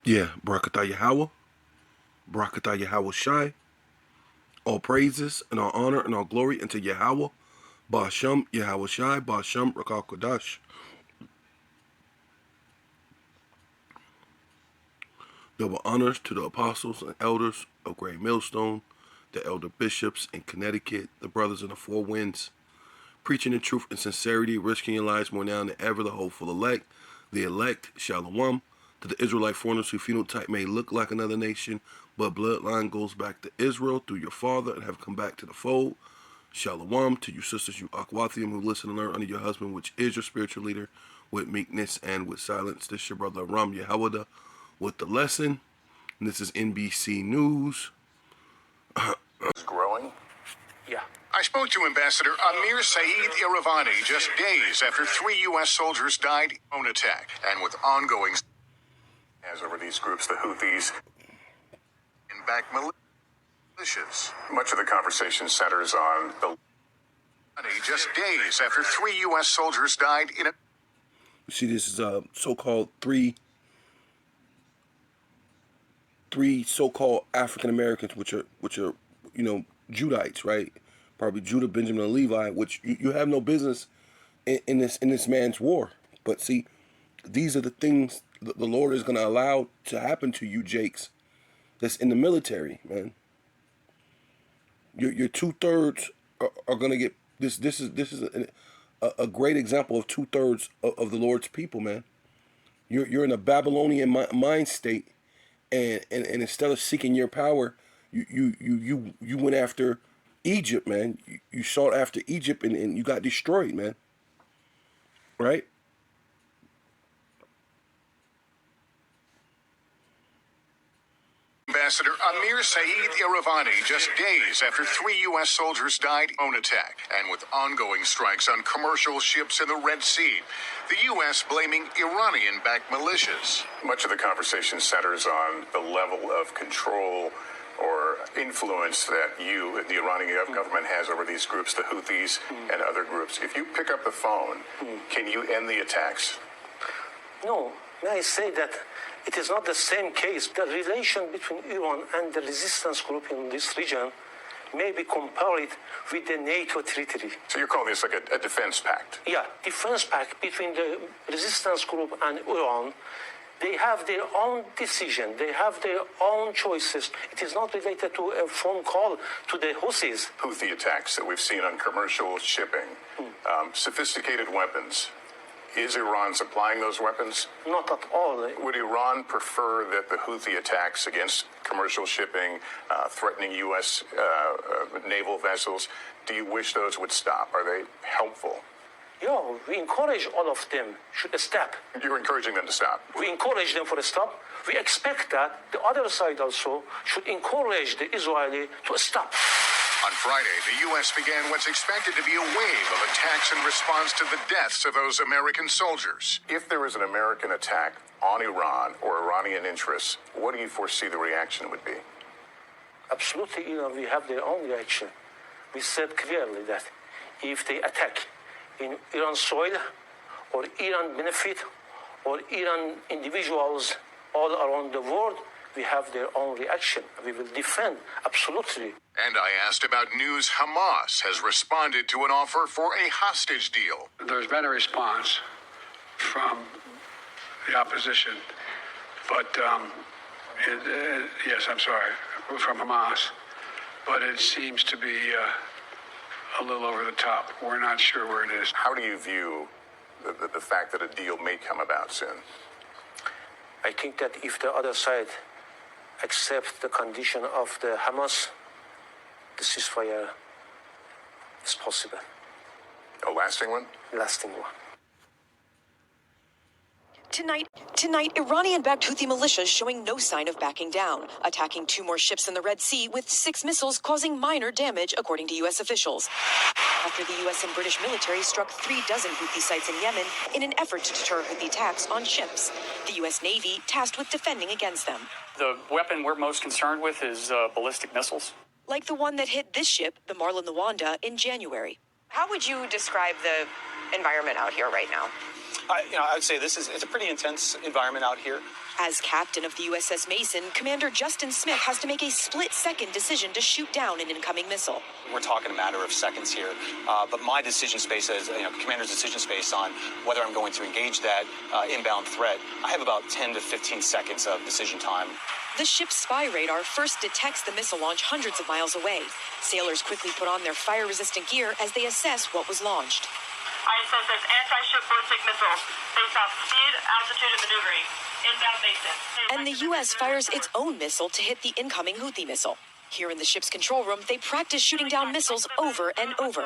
Yeah, Barakatah Yahweh, Barakatah Yahweh Shai. All praises and all honor and all glory unto Yahweh, Ba'ashem Yahweh Shai, Ba'ashem Rakal Kodash. Double honors to the apostles and elders of Great Millstone, the elder bishops in Connecticut, the brothers in the Four Winds, preaching the truth and sincerity, risking your lives more now than ever, the hopeful elect, the elect, Shalom, to the Israelite foreigners whose phenotype may look like another nation, but bloodline goes back to Israel through your father and have come back to the fold. Shalom to you sisters, you Akwathium, who listen and learn under your husband, which is your spiritual leader, with meekness and with silence. This is your brother Ram Yehawada with the lesson. And this is NBC News. Is growing? Yeah. I spoke to Ambassador Amir Saeed Iravani just days after 3 U.S. soldiers died in a drone attack, and with ongoing as over these groups, the Houthis, in back militias. Much of the conversation centers on the just days after 3 U.S. soldiers died in a. You see, this is so-called three so-called African Americans, which are Judites, right? Probably Judah, Benjamin, and Levi, which you have no business in this man's war. But see, these are the things that the Lord is going to allow to happen to you, Jakes. That's in the military, man. Your 2/3 are going to get this. This is a great example of 2/3 of the Lord's people, man. You're in a Babylonian mind state, and instead of seeking your power, you went after Egypt, man. You sought after Egypt, and you got destroyed, man. Right? Ambassador Amir Saeed Iravani just days after 3 U.S. soldiers died in a drone attack, and with ongoing strikes on commercial ships in the Red Sea, the U.S. blaming Iranian-backed militias. Much of the conversation centers on the level of control or influence that the Iranian government has over these groups, the Houthis and other groups. If you pick up the phone, can you end the attacks? No, may I say that it is not the same case. The relation between Iran and the resistance group in this region may be compared with the NATO treaty. So you're calling this like a defense pact? Yeah, defense pact between the resistance group and Iran. They have their own decision. They have their own choices. It is not related to a phone call to the Houthis. Houthi attacks that we've seen on commercial shipping, sophisticated weapons. Is Iran supplying those weapons? Not at all. Would Iran prefer that the Houthi attacks against commercial shipping, threatening U.S. Naval vessels, do you wish those would stop? Are they helpful? Yeah, we encourage all of them should stop. You're encouraging them to stop? We encourage them for a stop. We expect that the other side also should encourage the Israeli to stop. On Friday, the U.S. began what's expected to be a wave of attacks in response to the deaths of those American soldiers. If there was an American attack on Iran or Iranian interests, what do you foresee the reaction would be? Absolutely, we have their own reaction. We said clearly that if they attack in Iran soil or Iran benefit or Iran individuals all around the world, we have their own reaction. We will defend, absolutely. And I asked about news Hamas has responded to an offer for a hostage deal. There's been a response from the opposition, but yes, I'm sorry, from Hamas, but it seems to be a little over the top. We're not sure where it is. How do you view the fact that a deal may come about soon? I think that if the other side accepts the condition of the Hamas, the ceasefire is possible. A lasting one? Lasting one. Tonight, Iranian-backed Houthi militias showing no sign of backing down, attacking 2 more ships in the Red Sea with 6 missiles causing minor damage, according to U.S. officials. After the U.S. and British military struck 3 dozen Houthi sites in Yemen in an effort to deter Houthi attacks on ships, the U.S. Navy tasked with defending against them. The weapon we're most concerned with is ballistic missiles. Like the one that hit this ship, the Marlin Luanda, in January. How would you describe the environment out here right now? I would say it's a pretty intense environment out here. As captain of the USS Mason, Commander Justin Smith has to make a split-second decision to shoot down an incoming missile. We're talking a matter of seconds here, but my decision space as commander's decision space on whether I'm going to engage that inbound threat, I have about 10 to 15 seconds of decision time. The ship's spy radar first detects the missile launch hundreds of miles away. Sailors quickly put on their fire-resistant gear as they assess what was launched. ISS anti-ship ballistic missiles based off speed, altitude, and maneuvering. Inbound Mason. And the U.S. fires its own missile to hit the incoming Houthi missile. Here in the ship's control room, they practice shooting down missiles over and over.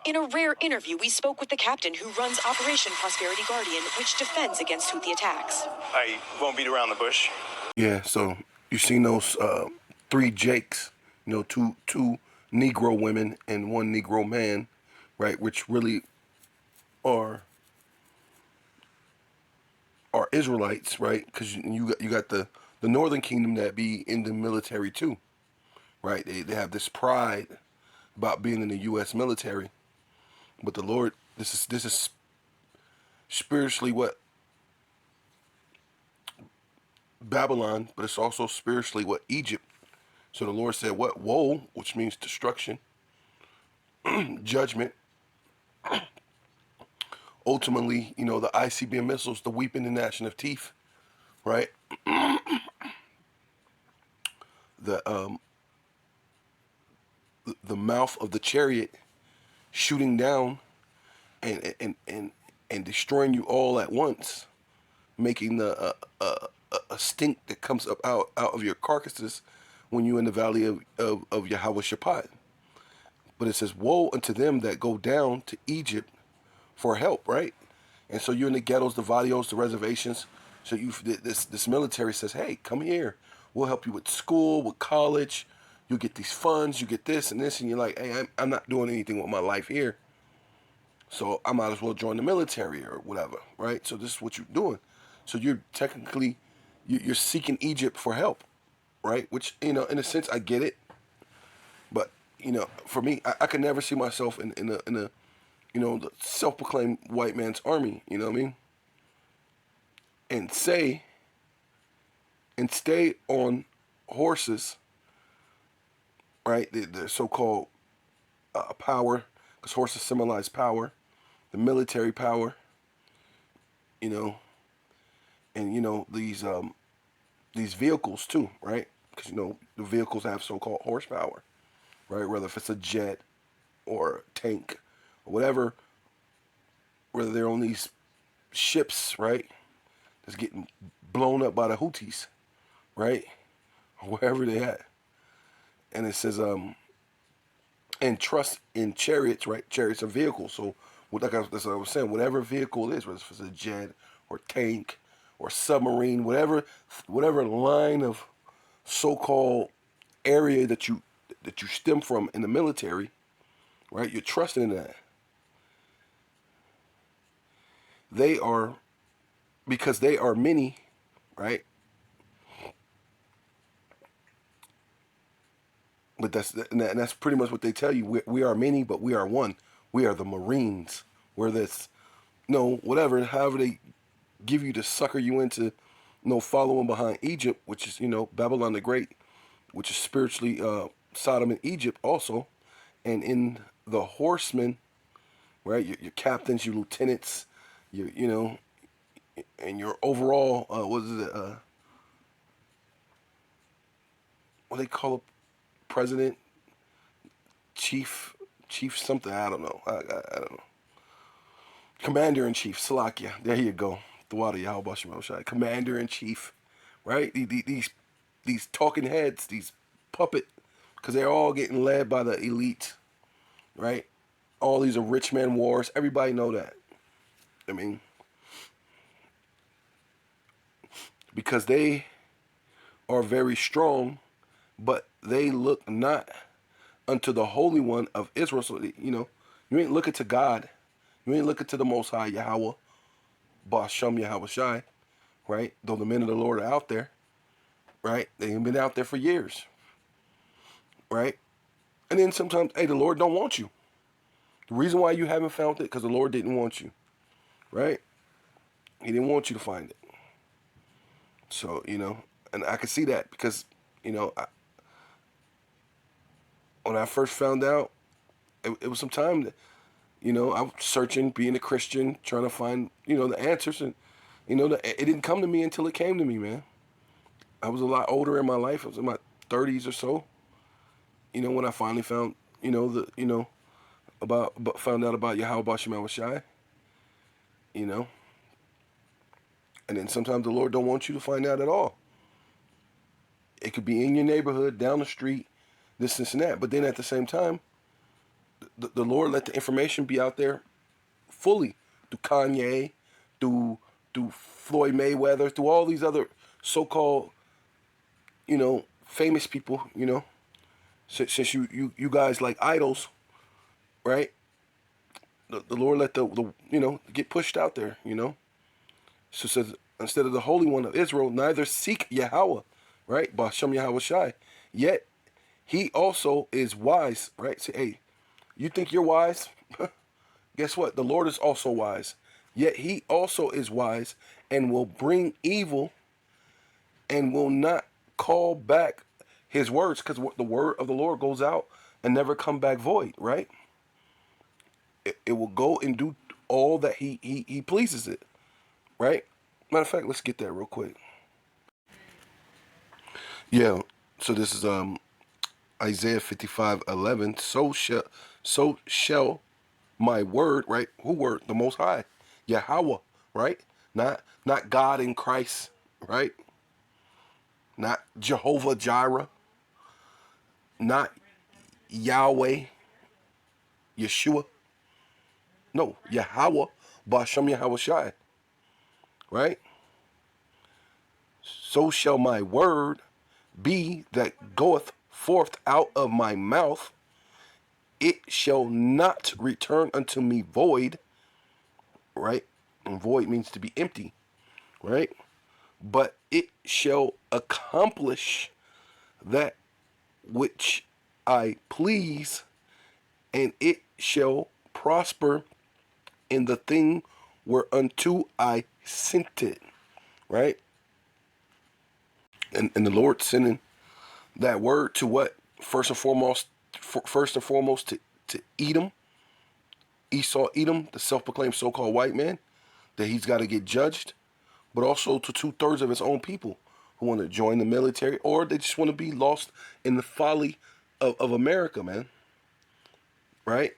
In a rare interview, we spoke with the captain who runs Operation Prosperity Guardian, which defends against Houthi attacks. I won't beat around the bush. Yeah, so you seen those 3 Jakes, two Negro women and 1 Negro man, right, which really are Israelites, right? Because you got the Northern Kingdom that be in the military too, right? They have this pride about being in the U.S. military, but the Lord, this is spiritually what Babylon, but it's also spiritually what Egypt. So the Lord said, "What woe," which means destruction, judgment. Ultimately, the ICBM missiles, the weeping and gnashing of teeth, right? The mouth of the chariot shooting down and destroying you all at once, making a stink that comes up out of your carcasses when you're in the valley of Yahweh Shaphat. But it says, "Woe unto them that go down to Egypt for help," right? And so you're in the ghettos, the vadios, the reservations. So this military says, "Hey, come here. We'll help you with school, with college. You get these funds, you get this and this," and you're like, "Hey, I'm not doing anything with my life here, so I might as well join the military or whatever," right? So this is what you're doing. So you're technically you're seeking Egypt for help, right? Which in a sense I get it, but for me, I could never see myself in a the self-proclaimed white man's army, you know what I mean? And stay on horses, right? The so-called power, because horses symbolize power, the military power, and these vehicles too, right? Because the vehicles have so-called horsepower, right? Whether if it's a jet or a tank or whatever, whether they're on these ships, right, that's getting blown up by the Houthis, right, or wherever they at. And it says, and trust in chariots, right? Chariots are vehicles. So that's what I was saying. Whatever vehicle it is, whether it's a jet or tank or submarine, whatever line of so-called area that you stem from in the military, right? You're trusting in that. Because they are many, right? But that's pretty much what they tell you. We are many, but we are one. We are the Marines. We're this, whatever, however they give you to sucker you into, following behind Egypt, which is, Babylon the Great, which is spiritually Sodom and Egypt also. And in the horsemen, right, your captains, your lieutenants, and your overall, what they call a president, chief something, I don't know. I don't know. Commander-in-Chief, Salakia, there you go. Thwada Yahweh Shai. Commander-in-Chief, right? These talking heads, these puppet, because they're all getting led by the elite, right? All these are rich man wars. Everybody know that. I mean, because they are very strong, but they look not unto the Holy One of Israel. So, you ain't looking to God. You ain't looking to the Most High Yahweh, Ba'ashem Yahweh Shai, right? Though the men of the Lord are out there, right? They've been out there for years, right? And then sometimes, hey, the Lord don't want you. The reason why you haven't found it, because the Lord didn't want you, right? He didn't want you to find it. So, and I could see that because, when I first found out, it was some time that, I was searching, being a Christian, trying to find, the answers. And, it didn't come to me until it came to me, man. I was a lot older in my life. I was in my 30s or so. When I finally found, found out about Yahweh Shema Shai, you know. And then sometimes the Lord don't want you to find out at all. It could be in your neighborhood, down the street, this and that. But then at the same time, the Lord let the information be out there fully through Kanye, through Floyd Mayweather, through all these other so-called, famous people, Since you guys like idols, right? The Lord let the get pushed out there, So it says, instead of the Holy One of Israel, neither seek Yahweh, right? Ba'ashem Yahweh Shai. Yet he also is wise, right? Say, hey, you think you're wise? Guess what? The Lord is also wise. Yet he also is wise and will bring evil and will not call back his words, because the word of the Lord goes out and never come back void, right? It will go and do all that he pleases it, right? Matter of fact, let's get that real quick. Yeah, so this is Isaiah 55:11. So shall my word, right? Who word? The Most High, Yahweh, right? Not God in Christ, right? Not Jehovah Jireh, not Yahweh, Yeshua. No, Yahweh, Ba'ashem Yahweh Shai, right? So shall my word be that goeth forth out of my mouth. It shall not return unto me void, right? And void means to be empty, right? But it shall accomplish that which I please, and it shall prosper in the thing whereunto I sent it, right? And the Lord sending that word to what? First and foremost to Edom, Esau Edom, the self-proclaimed so-called white man, that he's got to get judged, but also to 2/3 of his own people who want to join the military, or they just want to be lost in the folly of America, man, right?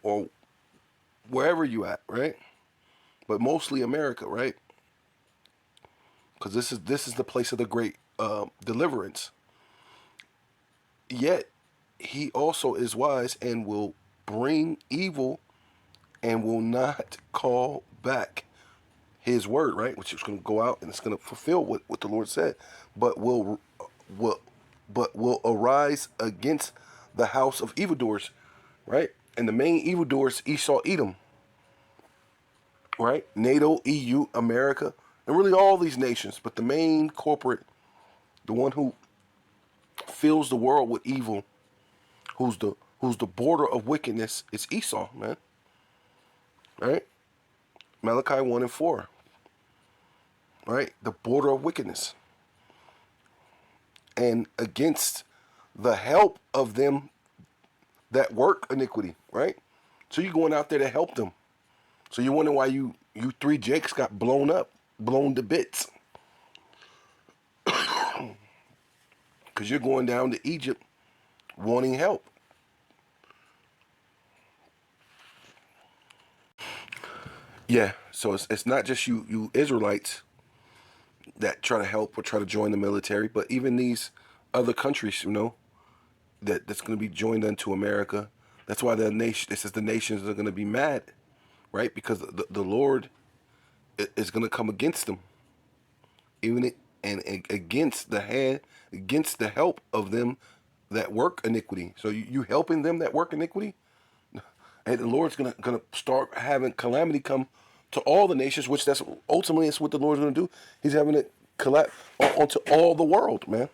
Or wherever you at, right? But mostly America, right? Because this is the place of the great deliverance. Yet he also is wise and will bring evil and will not call back his word, right? Which is going to go out and it's going to fulfill what the Lord said, but will arise against the house of evildoers, right? And the main evildoers, Esau, Edom, right? NATO, EU, America, and really all these nations. But the main corporate, the one who fills the world with evil, who's the border of wickedness, is Esau, man. Right? Malachi 1:4. Right? The border of wickedness. And against the help of them that work iniquity, right? So you're going out there to help them. So you wonder why you three Jakes got blown up, blown to bits. Because you're going down to Egypt wanting help. Yeah, so it's not just you Israelites that try to help or try to join the military, but even these other countries, that's going to be joined into America. That's why the nations are going to be mad, right? Because the Lord is going to come against them, and against the help of them that work iniquity. So you helping them that work iniquity, and the Lord's gonna start having calamity come to all the nations, which that's ultimately is what the Lord's gonna do. He's having it collapse onto all the world, man.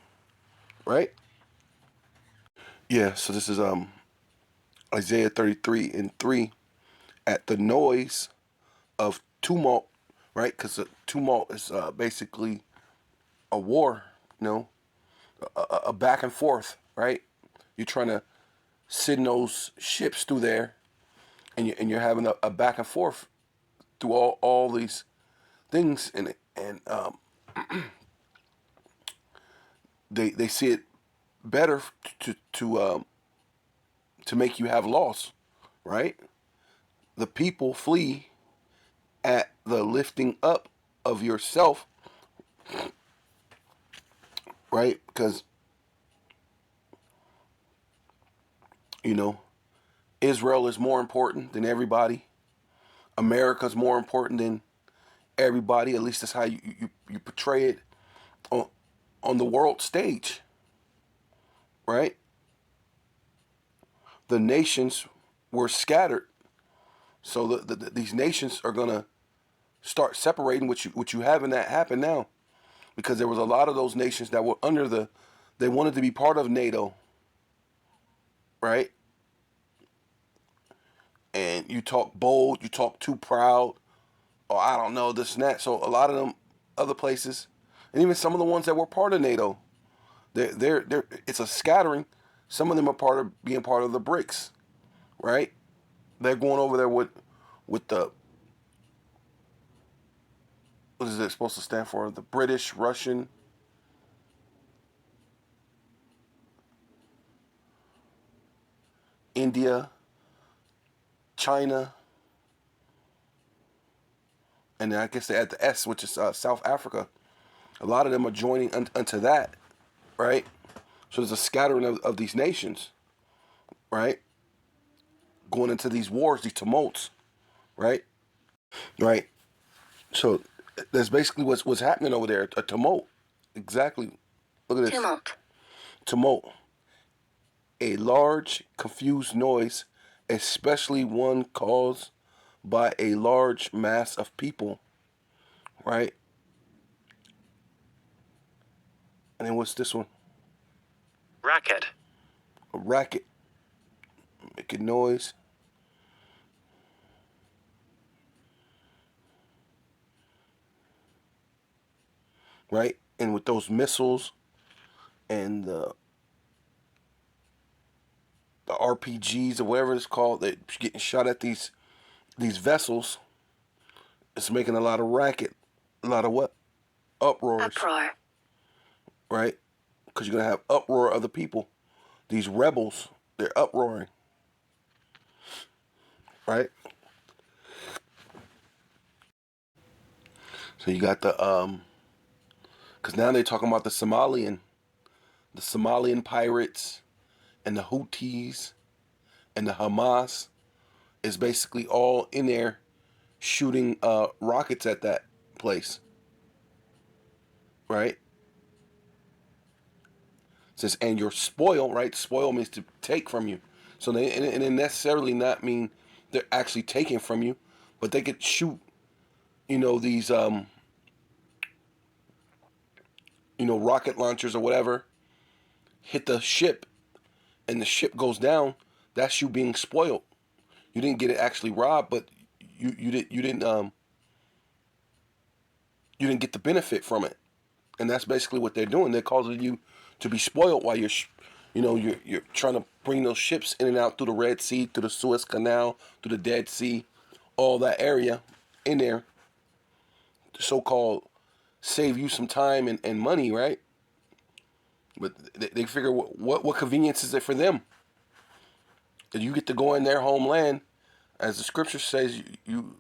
Right? Yeah. So this is Isaiah 33:3. At the noise of tumult, right? Because a tumult is basically a war, you know, a back and forth, right? You're trying to send those ships through there, and you're having a back and forth through all these things, and they see it better to make you have loss, right? The people flee at the lifting up of yourself, right? Because you know Israel is more important than everybody. America's more important than everybody. At least that's how you portray it on the world stage, right? The nations were scattered, so these nations are gonna start separating, which you having that happen now, because there was a lot of those nations that were they wanted to be part of NATO, right? And you talk bold, you talk too proud, or I don't know, this and that. So a lot of them other places, and even some of the ones that were part of NATO, they're it's a scattering. Some of them are part of being part of the BRICS, right? They're going over there with the, what is it supposed to stand for? The British, Russian, India, China, and then I guess they add the S, which is South Africa. A lot of them are joining unto that, right? So there's a scattering of these nations, right? Going into these wars, these tumults, right? Right. So that's basically what's happening over there. A tumult. Exactly. Look at this. Tumult. Tumult. A large, confused noise, especially one caused by a large mass of people, right? And then what's this one? Racket. A racket. Making noise. Right? And with those missiles and the RPGs or whatever it's called, they're getting shot at these vessels. It's making a lot of racket, a lot of what? Uproars. Uproar. Right? Because you're going to have uproar of the people. These rebels, they're uproaring. Right? So you got the, because now they're talking about the Somalian pirates and the Houthis and the Hamas is basically all in there shooting rockets at that place. Right? It says, and your spoil, right? Spoil means to take from you. So they, and it necessarily not mean they're actually taking from you, but they could shoot, these, rocket launchers or whatever, hit the ship, and the ship goes down. That's you being spoiled. You didn't get it actually robbed, but you didn't get the benefit from it, and that's basically what they're doing. They're causing you to be spoiled while you're trying to bring those ships in and out through the Red Sea, through the Suez Canal, through the Dead Sea, all that area in there. The so-called save you some time and money, right? But they figure what convenience is it for them? That you get to go in their homeland, as the scripture says, you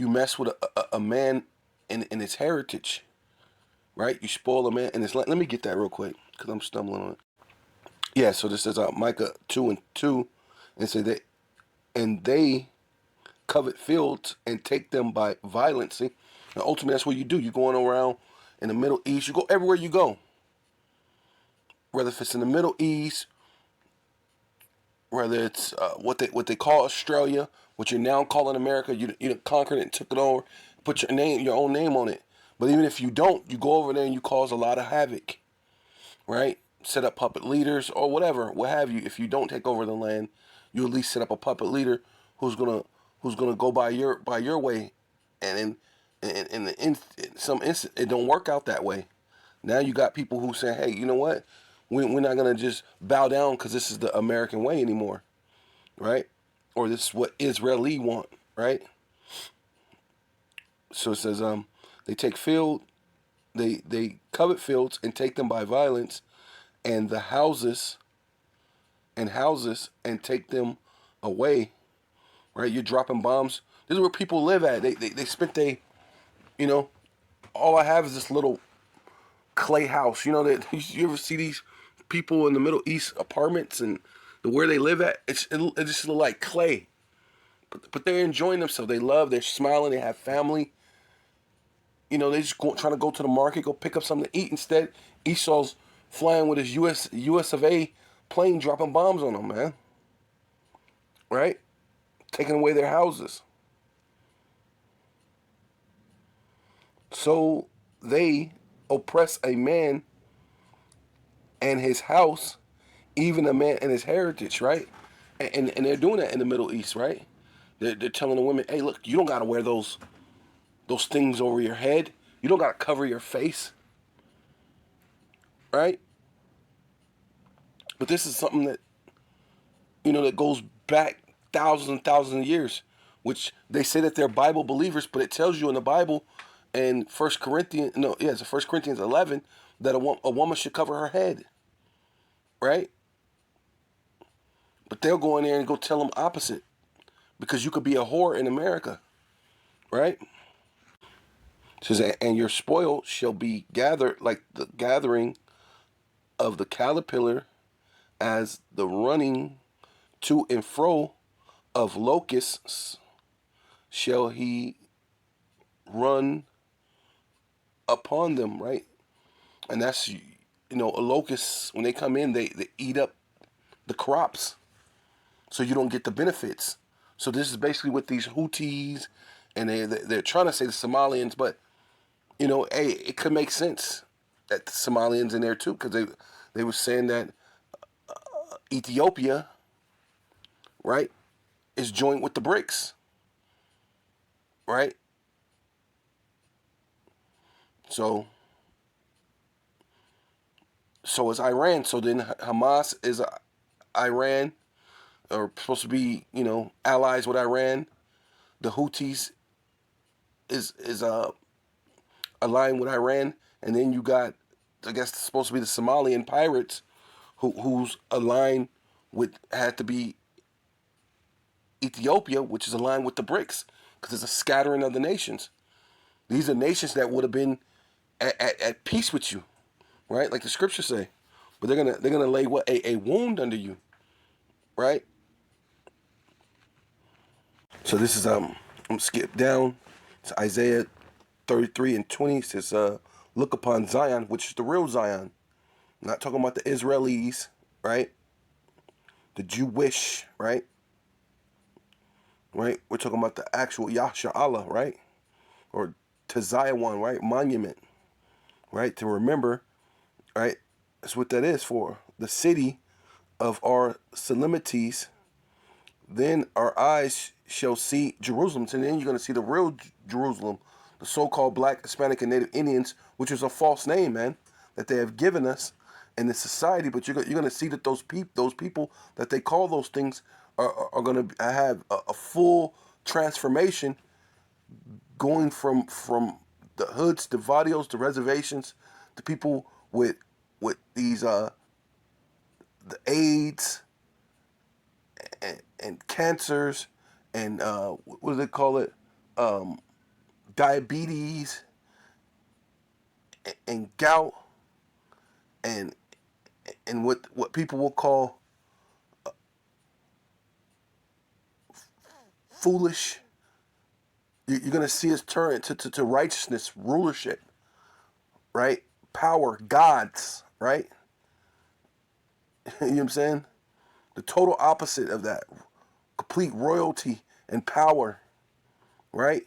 mess with a man in his heritage, right? You spoil a man in his land. Let me get that real quick because I'm stumbling on it. Yeah, so this is Micah 2:2, and say that, and they covet fields and take them by violence. See? Now, ultimately, that's what you do. You're going around in the Middle East. You go everywhere you go. Whether if it's in the Middle East, whether it's what they call Australia, what you're now calling America, you conquered it and took it over, put your own name on it. But even if you don't, you go over there and you cause a lot of havoc, right? set up puppet leaders or whatever, what have you. If you don't take over the land, you at least set up a puppet leader who's gonna go by your way, and in some instance it don't work out that way. Now you got people who say, hey, you know what? We're not gonna just bow down because this is the American way anymore, right? Or this is what Israeli want, right? So it says they take field, they covet fields and take them by violence, and the houses and take them away, right? You're dropping bombs. This is where people live at. They spent you know, all I have is this little clay house. You know that you ever see these people in the Middle East apartments and where they live at? It just look like clay, but they're enjoying themselves. They're smiling. They have family. You know, they just trying to go to the market, go pick up something to eat. Instead, Esau's flying with his US of A plane, dropping bombs on them, man. Right? Taking away their houses. So they oppress a man and his house, even a man and his heritage, right? And they're doing that in the Middle East, right? They're telling the women, hey, look, you don't got to wear those things over your head. You don't got to cover your face, right? But this is something that, that goes back thousands and thousands of years, which they say that they're Bible believers, but it tells you in the Bible in 1 Corinthians 11 that a woman should cover her head, right? But they'll go in there and go tell them opposite, because you could be a whore in America, right? It says, and your spoil shall be gathered like the gathering of the caterpillar, as the running to and fro of locusts shall he run upon them, right? And that's, a locust, when they come in, they eat up the crops, so you don't get the benefits. So this is basically what these Houthis, and they're trying to say the Somalians, but hey, it could make sense that the Somalians in there too, because they were saying that Ethiopia, right, is joined with the BRICS, right? So is Iran. So then Hamas is Iran, or supposed to be, allies with Iran. The Houthis is aligned with Iran, and then you got, I guess, supposed to be the Somalian pirates, who's aligned with, had to be Ethiopia, which is aligned with the BRICS, because it's a scattering of the nations. These are nations that would have been at peace with you, right? Like the scriptures say, but they're gonna lay what a wound under you, right? So this is I'm skip down to Isaiah 33 and 20. It says, look upon Zion, which is the real Zion. I'm not talking about the Israelis, right? The Jewish, right? Right? We're talking about the actual Yahshua Allah, right? Or Zion, right? Monument, right? To remember, right? That's what that is for. The city of our solemnities. Then our eyes shall see Jerusalem. And then you're going to see the real Jerusalem, the so-called Black, Hispanic, and Native Indians, which is a false name, man, that they have given us in this society. But you're going to see that those people that they call those things are going to have a full transformation, going from the hoods, the barrios, the reservations, the people with these the AIDS and cancers and what do they call it, diabetes and gout and what people will call foolish. You're going to see us turn to righteousness, rulership, right? Power, gods, right? You know what I'm saying? The total opposite of that. Complete royalty and power, right?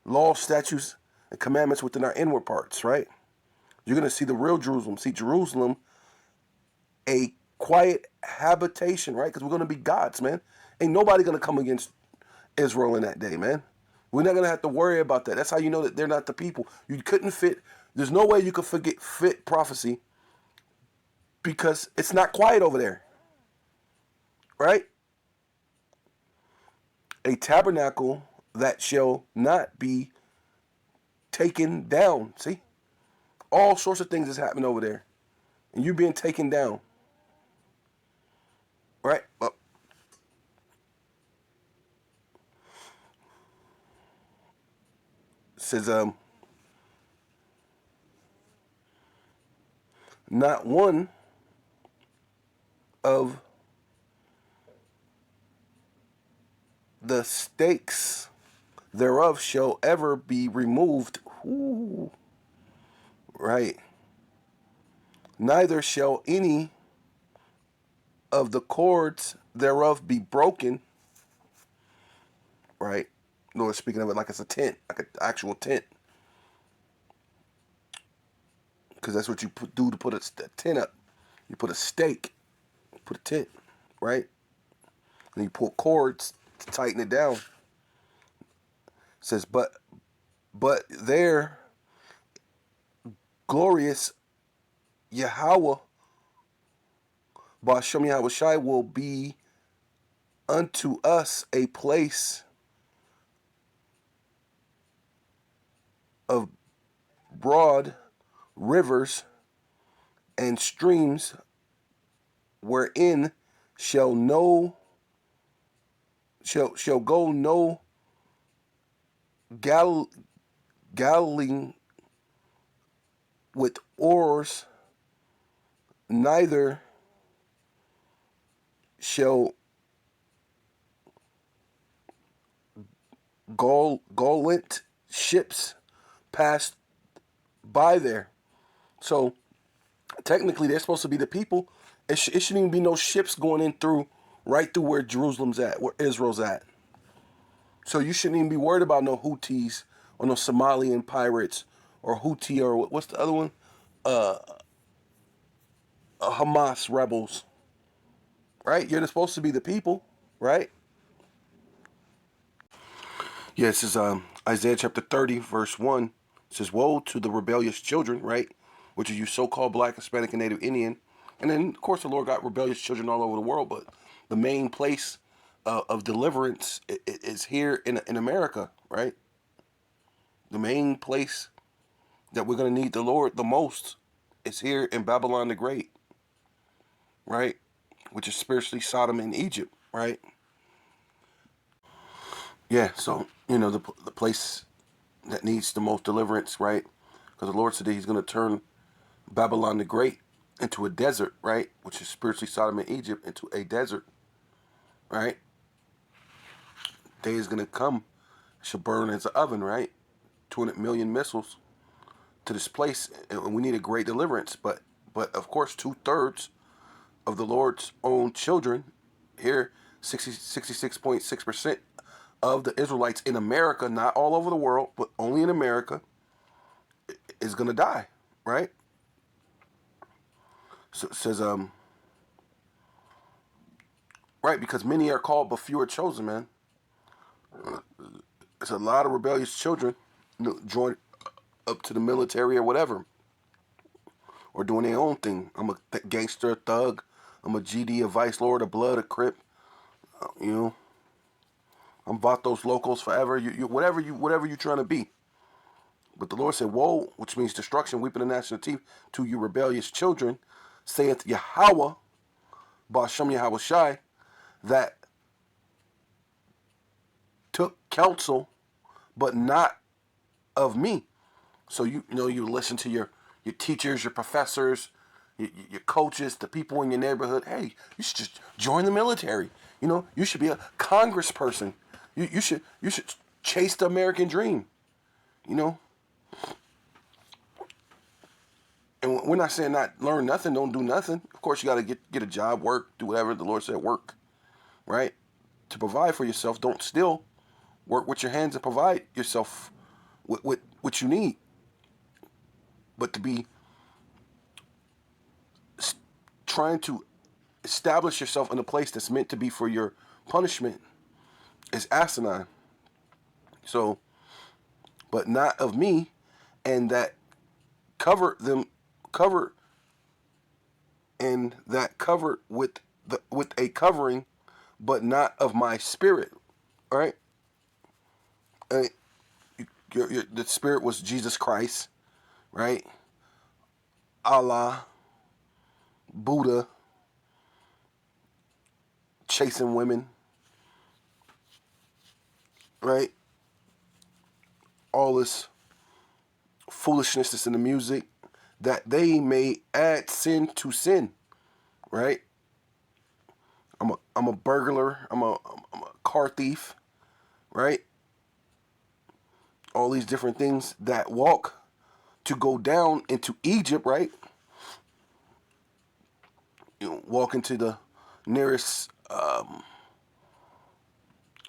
Law, statutes, and commandments within our inward parts, right? You're going to see the real Jerusalem. See, Jerusalem a quiet habitation, right? Because we're going to be gods, man. Ain't nobody going to come against Israel in that day, man. We're not going to have to worry about that. That's how you know that they're not the people. You couldn't fit. There's no way you could fit prophecy because it's not quiet over there, right? A tabernacle that shall not be taken down. See? All sorts of things is happening over there. And you being taken down. Right? Well, it says, not one of the stakes thereof shall ever be removed. Ooh. Right. Neither shall any of the cords thereof be broken. Right. Lord speaking of it like it's a tent, like an actual tent. Because that's what you do to put a tent up. You put a stake, put a tent, right? And you pull cords to tighten it down. It says, but there glorious Yahweh, Ba'ashem Yahweh Shai, will be unto us a place of broad rivers and streams, wherein shall go no galling with oars, neither shall gallant ships pass by there. So technically, they're supposed to be the people. It shouldn't even be no ships going in through right through where Jerusalem's at, where Israel's at. So you shouldn't even be worried about no Houthis or no Somalian pirates or Houthi or what's the other one? Hamas rebels. Right? You're supposed to be the people, right? Yeah, this is Isaiah chapter 30, verse 1. It says, woe to the rebellious children, right? Which are you so-called black, Hispanic, and Native Indian. And then, of course, the Lord got rebellious children all over the world, but the main place of deliverance is here in America, right? The main place that we're going to need the Lord the most is here in Babylon the Great, right? Which is spiritually Sodom and Egypt, right? Yeah, so, the place that needs the most deliverance, right? Because the Lord said that he's going to turn Babylon the Great into a desert, right? Which is spiritually Sodom and Egypt, into a desert, right? Day is going to come, it shall burn as an oven, right? 200 million missiles to this place, and we need a great deliverance. But of course, 2/3 of the Lord's own children here, 66.6% of the Israelites in America, not all over the world, but only in America, is going to die, right? So it says, right, because many are called, but few are chosen, man. There's a lot of rebellious children join up to the military or whatever, or doing their own thing. I'm a gangster, a thug. I'm a GD, a vice lord, a blood, a crip. I'm Vatos Locos forever. You whatever you trying to be. But the Lord said, woe, which means destruction, weeping and gnashing of teeth, to you rebellious children, saith Yahweh, Ba'ashem Yahweh Shai, that took counsel, but not of me. So you listen to your teachers, your professors, your coaches, the people in your neighborhood. Hey, you should just join the military. You should be a congressperson. You should chase the American dream. And we're not saying not learn nothing, don't do nothing. Of course, you got to get a job, work, do whatever the Lord said, work, right? To provide for yourself. Don't still work with your hands and provide yourself with what you need. But to be trying to establish yourself in a place that's meant to be for your punishment is asinine. So, but not of me, and that cover and that covered with a covering, but not of my spirit, right? And the spirit was Jesus Christ, right? Allah, Buddha, chasing women, right? All this foolishness that's in the music, that they may add sin to sin, right? I'm a burglar. I'm a car thief, right? All these different things that walk to go down into Egypt, right? You know, walk into the nearest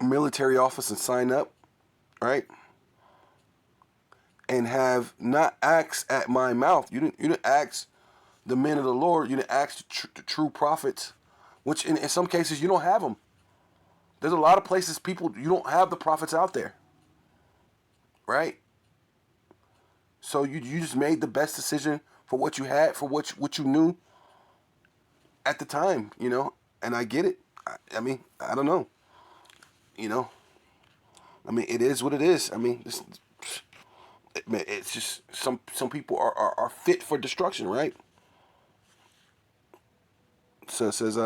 military office and sign up, right? And have not asked at my mouth. You didn't ask the men of the Lord. You didn't ask the true prophets, which in some cases you don't have them. There's a lot of places people, you don't have the prophets out there, right? So you just made the best decision for what you had, for what you knew at the time, you know. And I get it. I mean, I don't know, you know. I mean, it is what it is. I mean, it's just some people are fit for destruction, right? So it says,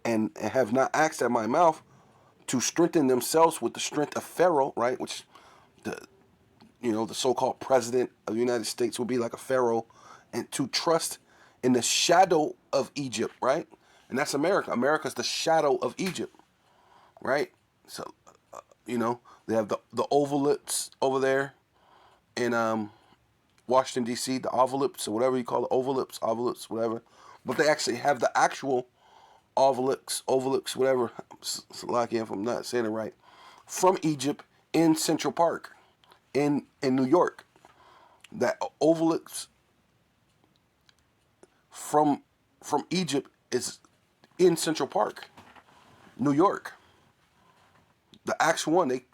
and have not asked at my mouth to strengthen themselves with the strength of Pharaoh, right? Which the so-called president of the United States will be like a Pharaoh, and to trust in the shadow of Egypt, right? And that's America. America's the shadow of Egypt, right? So, they have the ovalips over there in Washington, D.C., the ovalips, or whatever you call it, ovalips, whatever. But they actually have the actual ovalips, whatever. Slovakia, if I'm not saying it right, from Egypt in Central Park, in New York. That ovalips from Egypt is in Central Park, New York. The actual one, they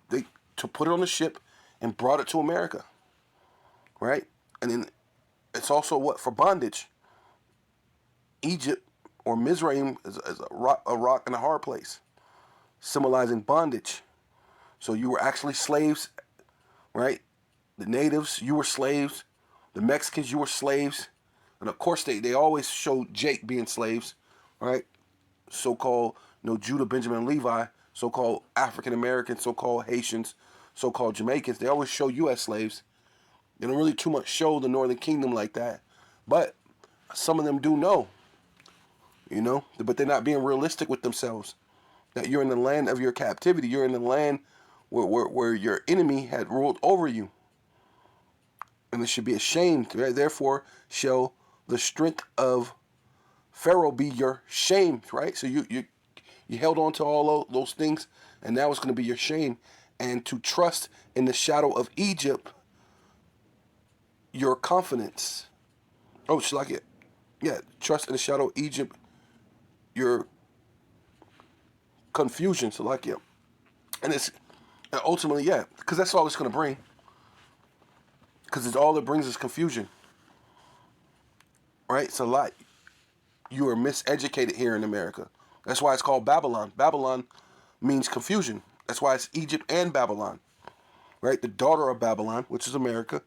to put it on the ship and brought it to America, right? And then it's also what for bondage. Egypt or Mizraim is a rock and a hard place, symbolizing bondage. So you were actually slaves, right? The natives, you were slaves. The Mexicans, you were slaves. And of course, they always show Jake being slaves, right? So-called, Judah, Benjamin, and Levi, so-called African Americans, so-called Haitians, so-called Jamaicans. They always show you as slaves. They don't really too much show the Northern Kingdom like that. But some of them do know, but they're not being realistic with themselves. That you're in the land of your captivity. You're in the land where your enemy had ruled over you. And they should be ashamed. Right? Therefore, shall the strength of Pharaoh be your shame, right? So you held on to all those things, and now it's going to be your shame. And to trust in the shadow of Egypt, your confidence. Oh, it's like it. Yeah, trust in the shadow of Egypt, your confusion. So like, yeah. And it's ultimately, yeah, because that's all it's going to bring. Because it's all it brings is confusion. Right? It's a lot. You are miseducated here in America. That's why it's called Babylon. Babylon means confusion. That's why it's Egypt and Babylon. Right? The daughter of Babylon, which is America.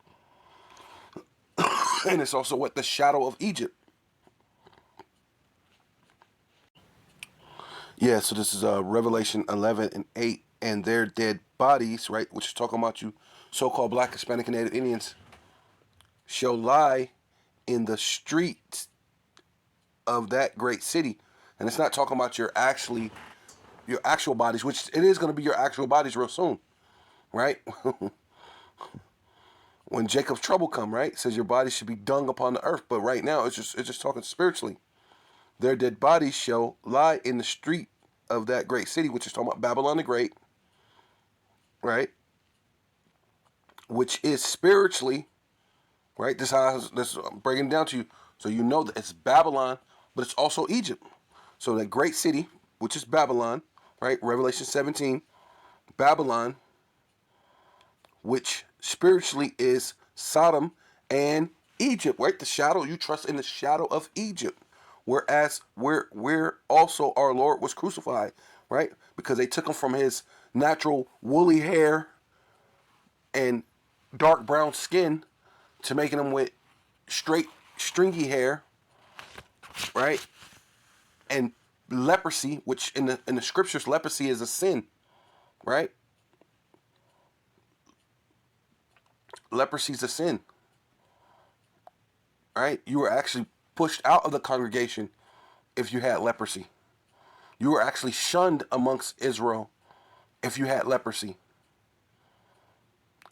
And it's also what the shadow of Egypt. Yeah, so this is Revelation 11 and 8. And their dead bodies, right, which is talking about you so-called Black, Hispanic, and Native Indians, shall lie in the streets of that great city. And it's not talking about your actual bodies, which it is going to be your actual bodies real soon, right? When Jacob's trouble come, right? It says your body should be dung upon the earth. But right now, it's just talking spiritually. Their dead bodies shall lie in the street of that great city, which is talking about Babylon the Great, right? Which is spiritually, right? This I'm breaking it down to you, so you know that it's Babylon, but it's also Egypt. So that great city, which is Babylon, right? Revelation 17, Babylon, which spiritually is Sodom and Egypt, right? The shadow, you trust in the shadow of Egypt. Whereas where also our Lord was crucified, right? Because they took him from his natural woolly hair and dark brown skin to making him with straight stringy hair, right? And leprosy, which in the scriptures, leprosy is a sin, right? Leprosy is a sin, right? You were actually pushed out of the congregation if you had leprosy. You were actually shunned amongst Israel if you had leprosy.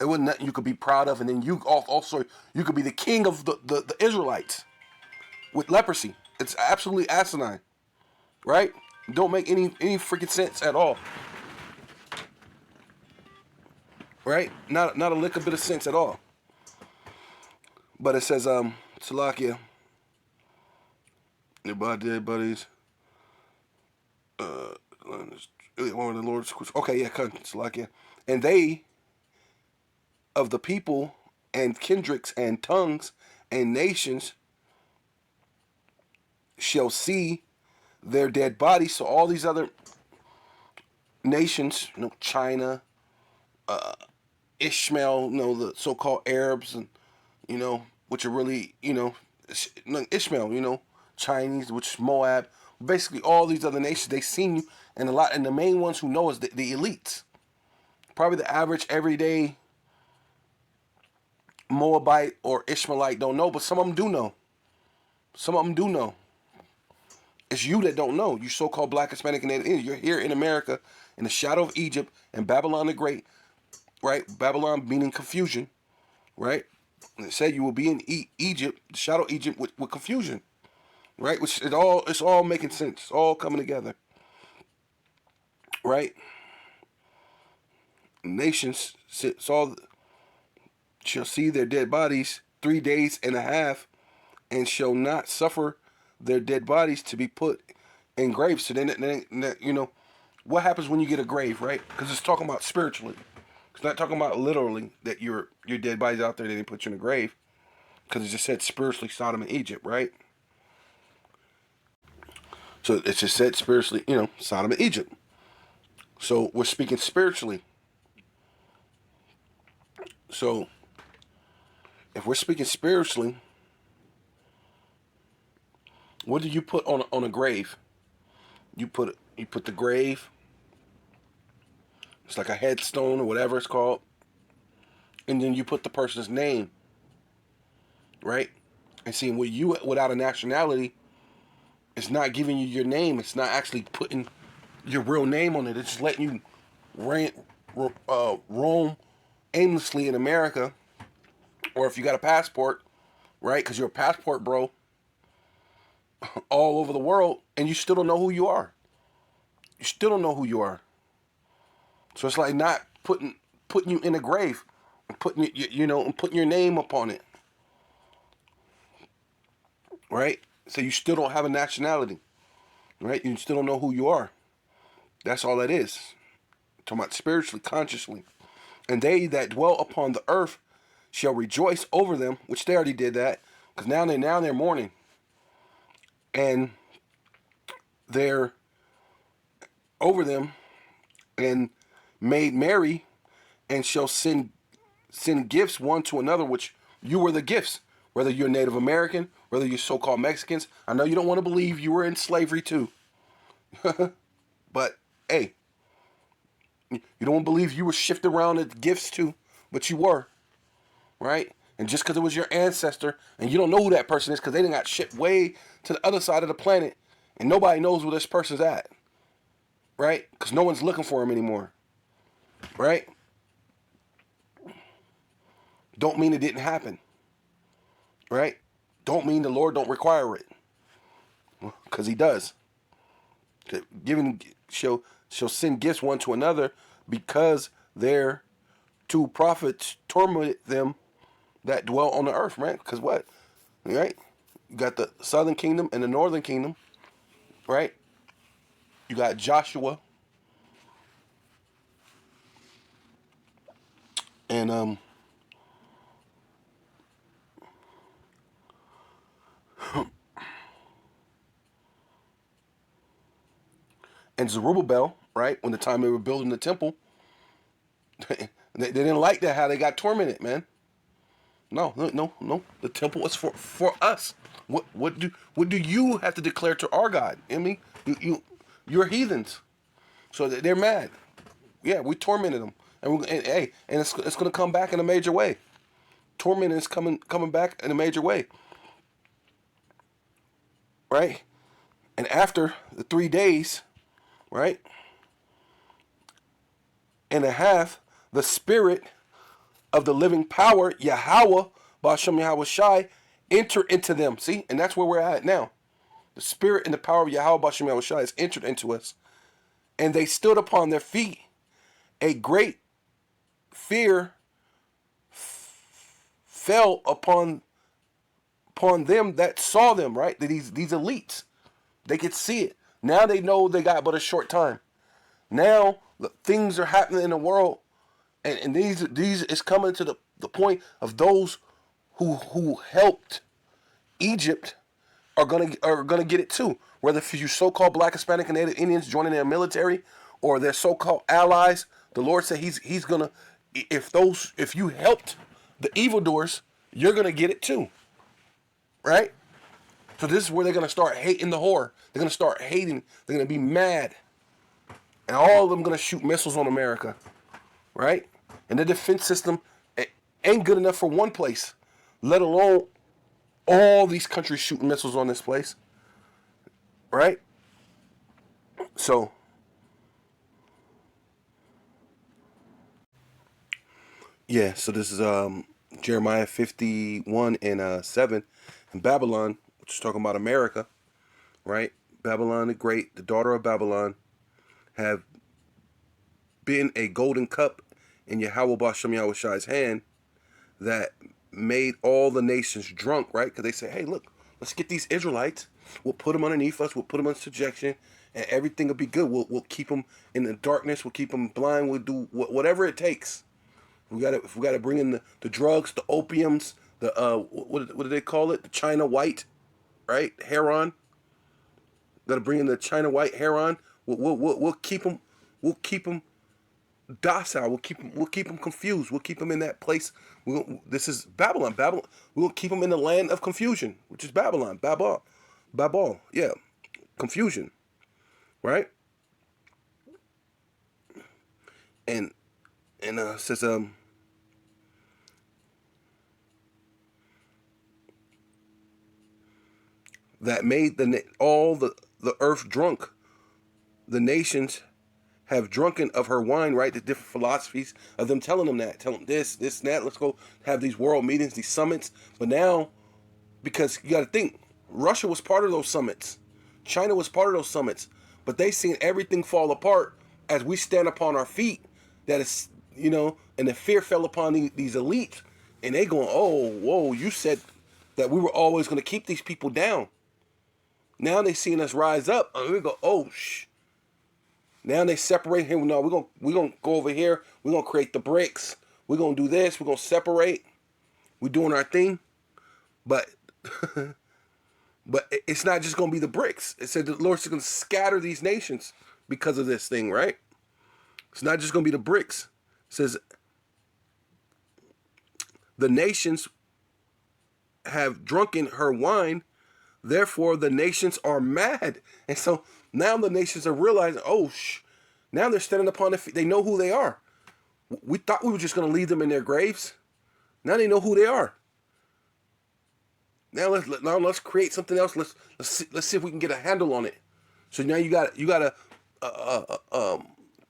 It wasn't nothing you could be proud of, and then you also you could be the king of the Israelites with leprosy. It's absolutely asinine, right? Don't make any freaking sense at all, right? Not a lick of bit of sense at all. But it says Salakia, your dead buddies. One of the Lord's. Okay, yeah, Salakia, and they of the people and kindreds and tongues and nations shall see their dead bodies. So all these other nations, China, Ishmael, the so-called Arabs, and which are really, Ishmael, Chinese, which is Moab. Basically, all these other nations, they seen you, and the main ones who know is the elites. Probably the average everyday Moabite or Ishmaelite don't know, but some of them do know. Some of them do know. It's you that don't know. You so-called Black, Hispanic, and Native. You're here in America in the shadow of Egypt and Babylon the Great, right? Babylon meaning confusion, right? And it said you will be in Egypt, the shadow of Egypt with confusion, right? Which it's all making sense. It's all coming together, right? Nations shall see their dead bodies 3 days and a half, and shall not suffer their dead bodies to be put in graves. So then what happens when you get a grave, right? Because it's talking about spiritually. It's not talking about literally that your dead body's out there, they didn't put you in a grave. Because it just said spiritually Sodom and Egypt, right? So it just said spiritually, Sodom and Egypt. So we're speaking spiritually. So if we're speaking spiritually, what do you put on a grave? You put the grave. It's like a headstone or whatever it's called, and then you put the person's name, right? And seeing with you without a nationality, it's not giving you your name. It's not actually putting your real name on it. It's just letting you roam aimlessly in America, or if you got a passport, right? Because you're a passport bro, all over the world, and you still don't know who you are. You still don't know who you are. So it's like not putting you in a grave, and putting your name upon it, right? So you still don't have a nationality, right? You still don't know who you are. That's all that is. Talking about spiritually, consciously. And they that dwell upon the earth shall rejoice over them, which they already did that, because now they're mourning, and they're over them and made merry, and shall send gifts one to another, which you were the gifts, whether you're Native American, whether you're so-called Mexicans. I know you don't want to believe you were in slavery too. But hey, you don't want to believe you were shifted around as gifts too, but you were, right? And just because it was your ancestor, and you don't know who that person is because they done got shipped way to the other side of the planet, and nobody knows where this person's at, right? Because no one's looking for him anymore, right? Don't mean it didn't happen, right? Don't mean the Lord don't require it, because He does. Giving shall send gifts one to another, because their two prophets tormented them that dwell on the earth, man. Because what? Right? You got the southern kingdom and the northern kingdom, right? You got Joshua and and Zerubbabel, right? When the time they were building the temple, they didn't like that how they got tormented, man. No. The temple is for us. What do you have to declare to our God? I mean, you're heathens, so they're mad. Yeah, we tormented them, and it's going to come back in a major way. Torment is coming back in a major way, right? And after the 3 days, right, and a half, the spirit of the living power, Yahweh, Ba'ashem Yahweh Shai, enter into them. See? And that's where we're at now. The spirit and the power of Yahweh, Ba'ashem Yahweh Shai, has entered into us. And they stood upon their feet. A great fear fell upon them that saw them, right? These elites. They could see it. Now they know they got but a short time. Now things are happening in the world, and these is coming to the point of those who helped Egypt are gonna get it too. Whether for you so-called Black, Hispanic, and Native Indians joining their military or their so-called allies, the Lord said He's gonna, if you helped the evildoers, you're gonna get it too, right? So this is where they're gonna start hating the whore. They're gonna start hating. They're gonna be mad, and all of them gonna shoot missiles on America, right? And the defense system ain't good enough for one place, let alone all these countries shooting missiles on this place, right? So, yeah, so this is Jeremiah 51 and 7. In Babylon, which is talking about America, right? Babylon the Great, the daughter of Babylon, have been a golden cup in Yahweh Ba'ashem Yahweh Shai's hand that made all the nations drunk, right? Because they say, hey, look, let's get these Israelites. We'll put them underneath us. We'll put them in subjection, and everything will be good. We'll keep them in the darkness. We'll keep them blind. We'll do whatever it takes. If we gotta bring in the drugs, the opiums, the what do they call it? The China white, right? Heron. Gotta bring in the China white heron. We'll keep them. We'll keep them docile. We'll keep them confused. We'll keep them in that place. This is Babylon. We'll keep them in the land of confusion, which is Babylon. Babel. Yeah, confusion, right? And it says that made all the earth drunk. The nations have drunken of her wine, right? The different philosophies of them telling them that. Tell them this, and that. Let's go have these world meetings, these summits. But now, because you got to think, Russia was part of those summits. China was part of those summits. But they seen everything fall apart as we stand upon our feet. That is, and the fear fell upon these elites. And they going, oh, whoa, you said that we were always going to keep these people down. Now they seeing us rise up. And we go, oh, Now they separate him. No, we're gonna go over here. We're gonna create the bricks. We're gonna do this. We're gonna separate. We're doing our thing. But it's not just gonna be the bricks. It said the Lord's gonna scatter these nations because of this thing, right? It's not just gonna be the bricks. It says the nations have drunken her wine, therefore the nations are mad. And so now the nations are realizing, now they're standing upon their feet. They know who they are. We thought we were just going to leave them in their graves. Now they know who they are. Now let's create something else. Let's see if we can get a handle on it. So now you got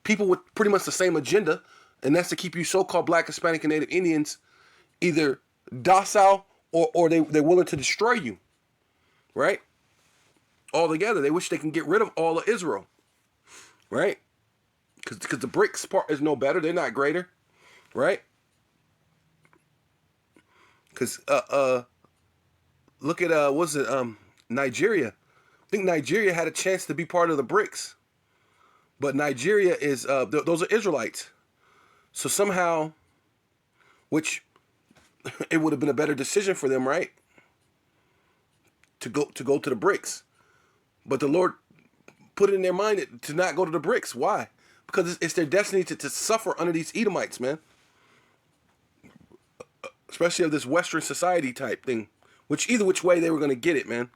people with pretty much the same agenda, and that's to keep you so-called Black, Hispanic, and Native Indians either docile or they're willing to destroy you, right? Altogether, they wish they can get rid of all of Israel, right? Because the BRICS part is no better. They're not greater, right? Cause look at what's it Nigeria. I think Nigeria had a chance to be part of the BRICS, but Nigeria is those are Israelites. So somehow, which it would have been a better decision for them, right? To go to the BRICS, but the Lord put it in their mind to not go to the BRICS. Why? Because it's their destiny to suffer under these Edomites, man. Especially of this Western society type thing, which either which way they were going to get it, man.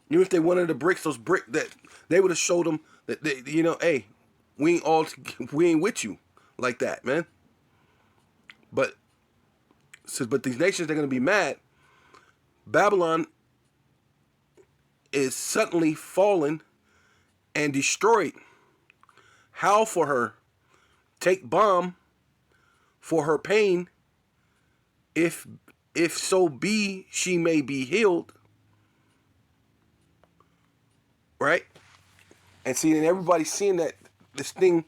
Even if they wanted the BRICS, those brick that they would have showed them that they, hey, we ain't with you like that, man. But these nations, they're going to be mad. Babylon is suddenly fallen and destroyed. Howl for her, take balm for her pain. If so be she may be healed, right? And see, and everybody's seeing that this thing,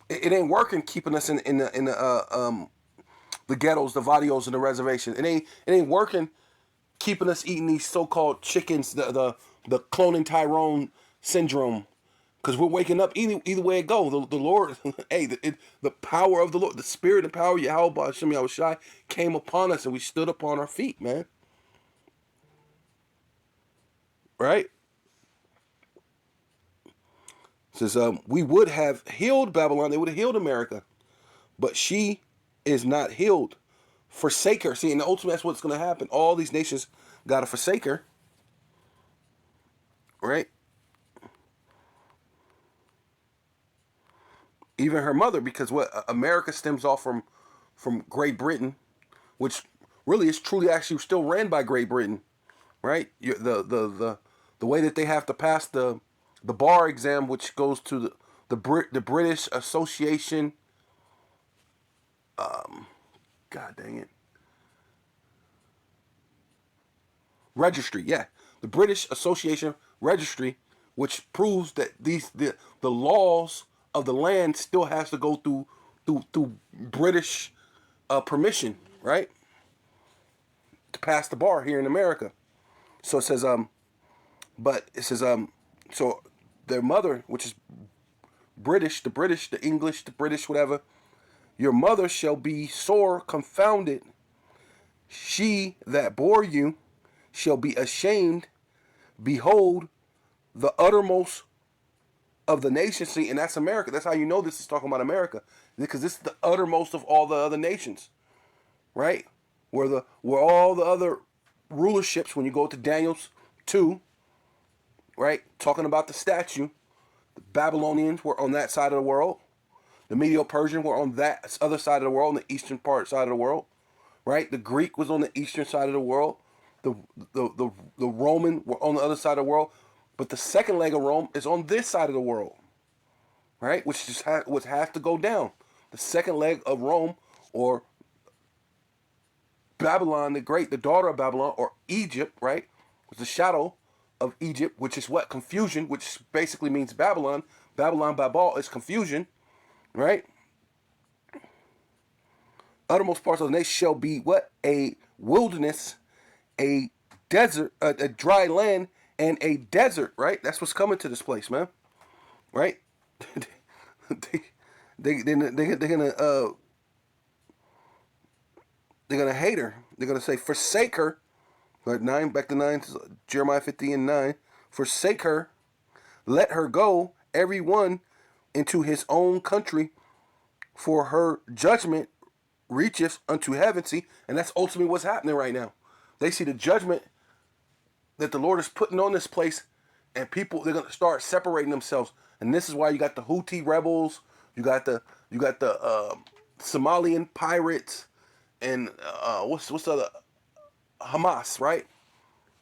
it ain't working, keeping us in the ghettos, the vadios, and the reservation. It ain't working, keeping us eating these so-called chickens, the cloning Tyrone syndrome. Because we're waking up either way it go. The Lord, hey, the power of the Lord, the spirit and power of Yahweh Hashem Yahushai came upon us and we stood upon our feet, man. Right? It says, we would have healed Babylon. They would have healed America. But she is not healed. Forsake her. See, and ultimately that's what's going to happen. All these nations got to forsake her. Right? Even her mother, because what America stems off from Great Britain, which really is truly actually still ran by Great Britain, right? The way that they have to pass the bar exam, which goes to the British Association. God dang it. Registry, yeah, the British Association Registry, which proves that the laws of the land still has to go through British permission, right? To pass the bar here in America. So it says so their mother, which is British, the English, the British, whatever, your mother shall be sore confounded. She that bore you shall be ashamed. Behold, the uttermost of the nations. See, and that's America. That's how you know this is talking about America, because this is the uttermost of all the other nations, right? Where all the other rulerships, when you go to Daniel's 2, right, talking about the statue, the Babylonians were on that side of the world, the Medo-Persian were on that other side of the world, on the eastern side of the world, right? The Greek was on the eastern side of the world, the Roman were on the other side of the world. But the second leg of Rome is on this side of the world, right? Which just has to go down. The second leg of Rome, or Babylon the Great, the daughter of Babylon, or Egypt, right? Was the shadow of Egypt, which is what? Confusion, which basically means Babylon. Babylon, Babal is confusion, right? Uttermost parts of the nation shall be what? A wilderness, a desert, a dry land, and a desert, right? That's what's coming to this place, man. Right? they're gonna hate her. They're gonna say, forsake her. Like 9, back to 9, Jeremiah 50:9. Forsake her, let her go, every one into his own country, for her judgment reacheth unto heaven. See, and that's ultimately what's happening right now. They see the judgment that the Lord is putting on this place, and people, they're gonna start separating themselves. And this is why you got the Houthi rebels, you got the Somalian pirates, and what's the other, Hamas, right?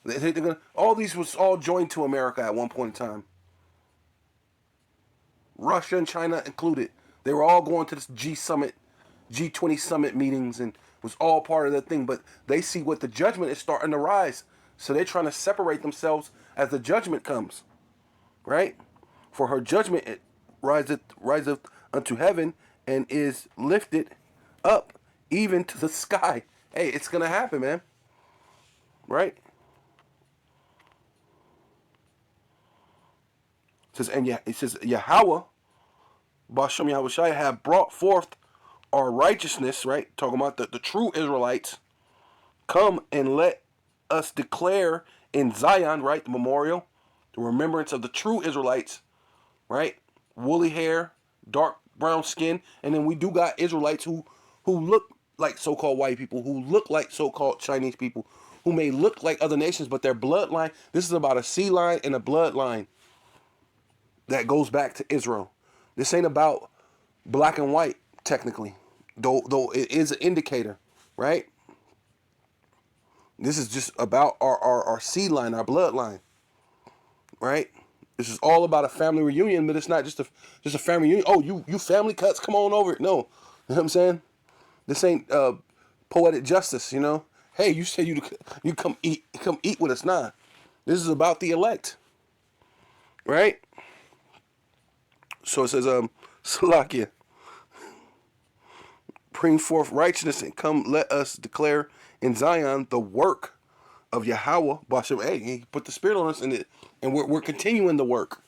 They're gonna, all these was all joined to America at one point in time. Russia and China included. They were all going to this G20 summit meetings, and was all part of the thing. But they see what the judgment is starting to rise. So they're trying to separate themselves as the judgment comes, right? For her judgment it riseth unto heaven, and is lifted up even to the sky. Hey, it's gonna happen, man. right? It says Yahweh, Bashem Yahushai, have brought forth our righteousness, right? Talking about the true Israelites. Come and let us declare in Zion, right? The memorial, the remembrance of the true Israelites, right? Woolly hair, dark brown skin, and then we do got Israelites who look like so-called white people, who look like so-called Chinese people, who may look like other nations, but their bloodline. This is about a sea line and a bloodline that goes back to Israel. This ain't about black and white, technically, though it is an indicator, right? This is just about our seed line, our bloodline, right? This is all about a family reunion, but it's not just a family reunion. Oh, you family cuts, come on over. No, you know what I'm saying? This ain't poetic justice, you know. Hey, you said you come eat with us. Nah, this is about the elect, right? So it says Salakia, bring forth righteousness and come, let us declare in Zion the work of Yahweh. Bashem, hey, he put the Spirit on us, and we're continuing the work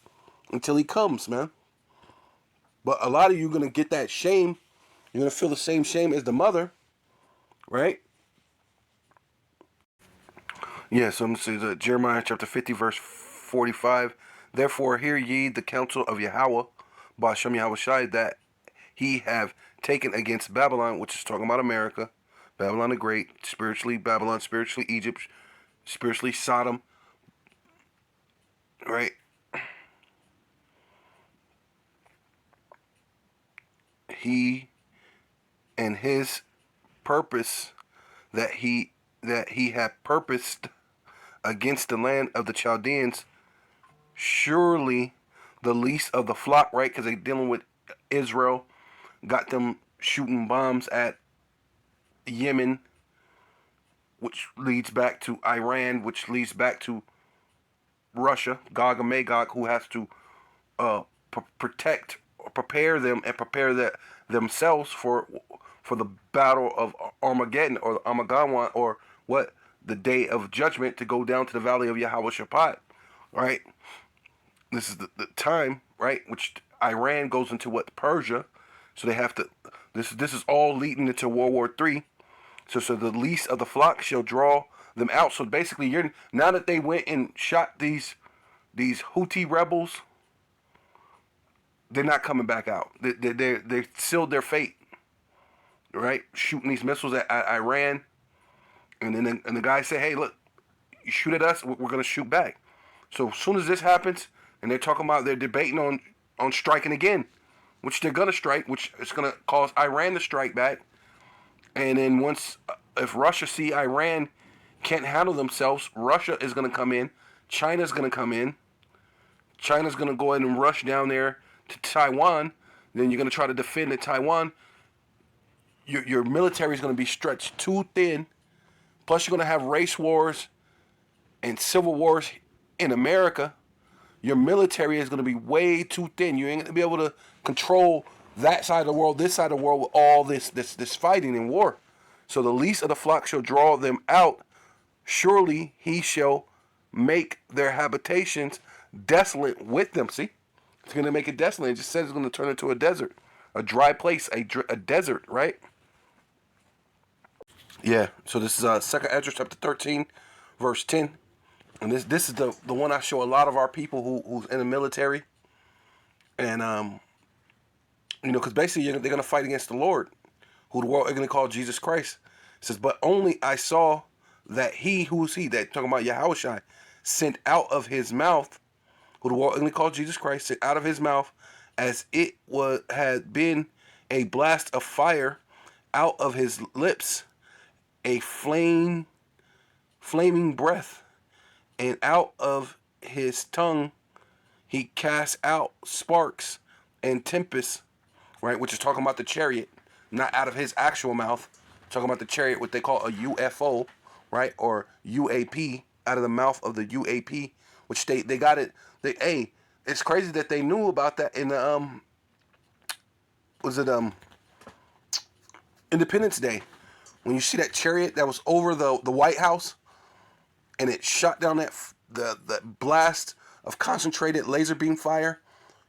until He comes, man. But a lot of you are gonna get that shame. You're gonna feel the same shame as the mother, right? Yeah. So this is Jeremiah chapter 50, verse 45. Therefore, hear ye the counsel of Yahweh, Bashem Yahushai, that He have taken against Babylon, which is talking about America, Babylon the Great, spiritually Babylon, spiritually Egypt, spiritually Sodom, right? He and His purpose that he had purposed against the land of the Chaldeans, surely the least of the flock, right? Because they're dealing with Israel, got them shooting bombs at Yemen, which leads back to Iran, which leads back to Russia, Gog and Magog, who has to prepare them and prepare themselves for the battle of Armageddon, or the Armageddon, or what, the day of judgment, to go down to the valley of Yahweh Shaphat, right? This is the time, right, which Iran goes into what, Persia, so they have to. This is all leading into World War III. So the least of the flock shall draw them out. So basically, now that they went and shot these Houthi rebels, they're not coming back out. They sealed their fate, right? Shooting these missiles at Iran, and then the guy said, "Hey, look, you shoot at us, we're gonna shoot back." So as soon as this happens, and they're debating on striking again, which they're gonna strike, which is gonna cause Iran to strike back. And then if Russia see Iran can't handle themselves, Russia is going to come in. China's going to come in. China's going to go ahead and rush down there to Taiwan. Then you're going to try to defend Taiwan. Your military is going to be stretched too thin. Plus, you're going to have race wars and civil wars in America. Your military is going to be way too thin. You ain't going to be able to control that side of the world, this side of the world, with all this fighting and war. So the least of the flock shall draw them out. Surely He shall make their habitations desolate with them. See, it's going to make it desolate. It just says it's going to turn into a desert, a dry place, a desert, right? Yeah. So this is 2nd Ezra chapter 13, verse 10, and this is the one I show a lot of our people who's in the military, and because basically they're going to fight against the Lord, who the world are going to call Jesus Christ. It says, but only I saw that He, who is He, that talking about Yahushai, sent out of His mouth, who the world are going to call Jesus Christ, sent out of His mouth, as it had been a blast of fire, out of His lips, a flaming breath, and out of His tongue He cast out sparks and tempests, right? Which is talking about the chariot, not out of His actual mouth. Talking about the chariot, what they call a UFO, right? Or UAP, out of the mouth of the UAP, which they got it. It's crazy that they knew about that in the Independence Day, when you see that chariot that was over the White House, and it shot down the blast of concentrated laser beam fire,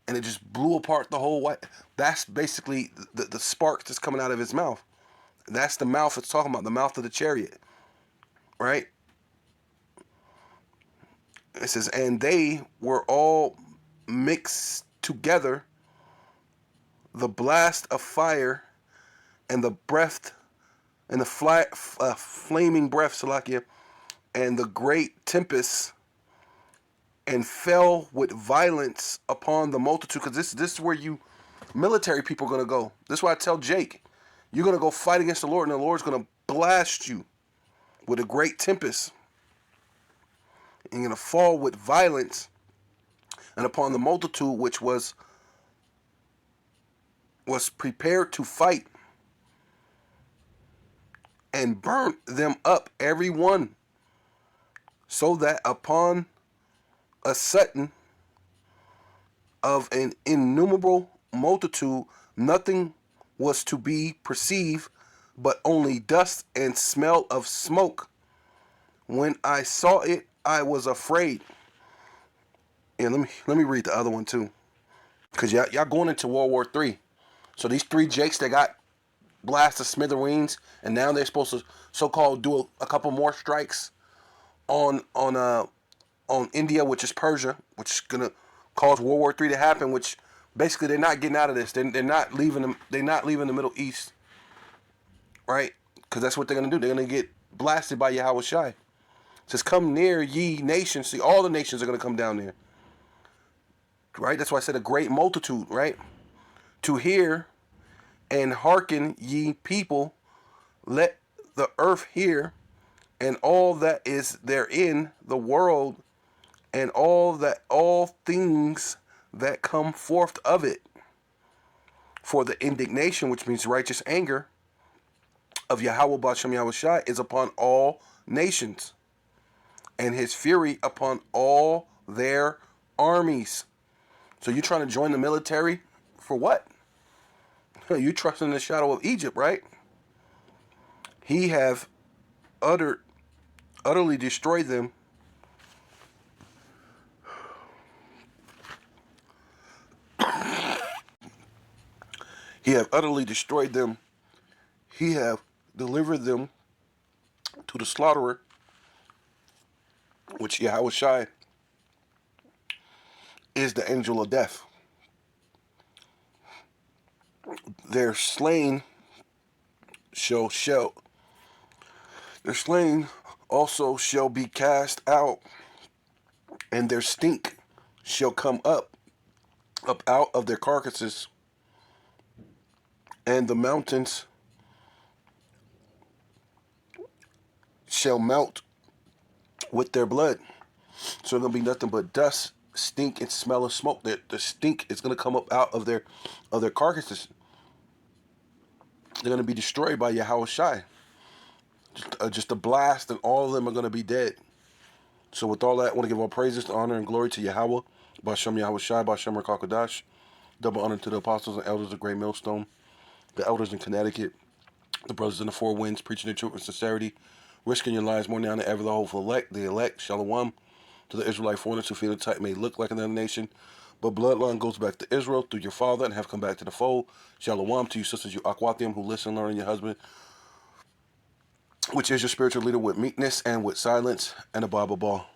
and it just blew apart the whole white. That's basically the spark that's coming out of his mouth. That's the mouth it's talking about, the mouth of the chariot, right? It says, and they were all mixed together, the blast of fire and the breath and the flaming breath, Salakia, and the great tempest, and fell with violence upon the multitude. Because this is where you military people are going to go. This is why I tell Jake, you're going to go fight against the Lord, and the Lord's going to blast you with a great tempest. And you're going to fall with violence, and upon the multitude which was prepared to fight, and burnt them up every one, so that upon a sudden of an innumerable multitude nothing was to be perceived, but only dust and smell of smoke. When I saw it, I was afraid. And let me read the other one too, because y'all going into World War III. So these 3 Jakes, they got blasted smithereens, and now they're supposed to so-called do a couple more strikes on India, which is Persia, which is gonna cause World War III to happen. Which basically they're not getting out of this. They're not leaving them. They're not leaving the Middle East, right? Because that's what they're gonna do. They're gonna get blasted by Yahweh Shai. It says, "Come near, ye nations." See, all the nations are gonna come down there, right? That's why I said a great multitude, right? To hear and hearken, ye people, let the earth hear, and all that is therein, the world, and all things that come forth of it. For the indignation, which means righteous anger, of Yahweh B'Shem Yahweh Shai is upon all nations, and his fury upon all their armies. So you trying to join the military for what? You trust in the shadow of Egypt, right? He have utterly destroyed them. He have utterly destroyed them. He have delivered them to the slaughterer, which Yahweh Shai is the angel of death. Their slain their slain also shall be cast out, and their stink shall come up out of their carcasses, and the mountains shall melt with their blood. So there'll be nothing but dust, stink, and smell of smoke. The stink is going to come up out of their carcasses. They're going to be destroyed by Yahweh Shai. Just a blast, and all of them are going to be dead. So with all that, I want to give all praises, honor, and glory to Yahweh, B'Shem Yahweh Shai, B'Shem Rakakadash. Double honor to the apostles and elders of Great Millstone, the elders in Connecticut, the brothers in the Four Winds, preaching the truth and sincerity, risking your lives more now than ever, the hopeful elect, Shalom, to the Israelite foreigners who feel the type may look like another nation, but bloodline goes back to Israel through your father and have come back to the fold. Shalom to you sisters, you Akwathium, who listen, learn your husband, which is your spiritual leader, with meekness and with silence, and a Bible ball.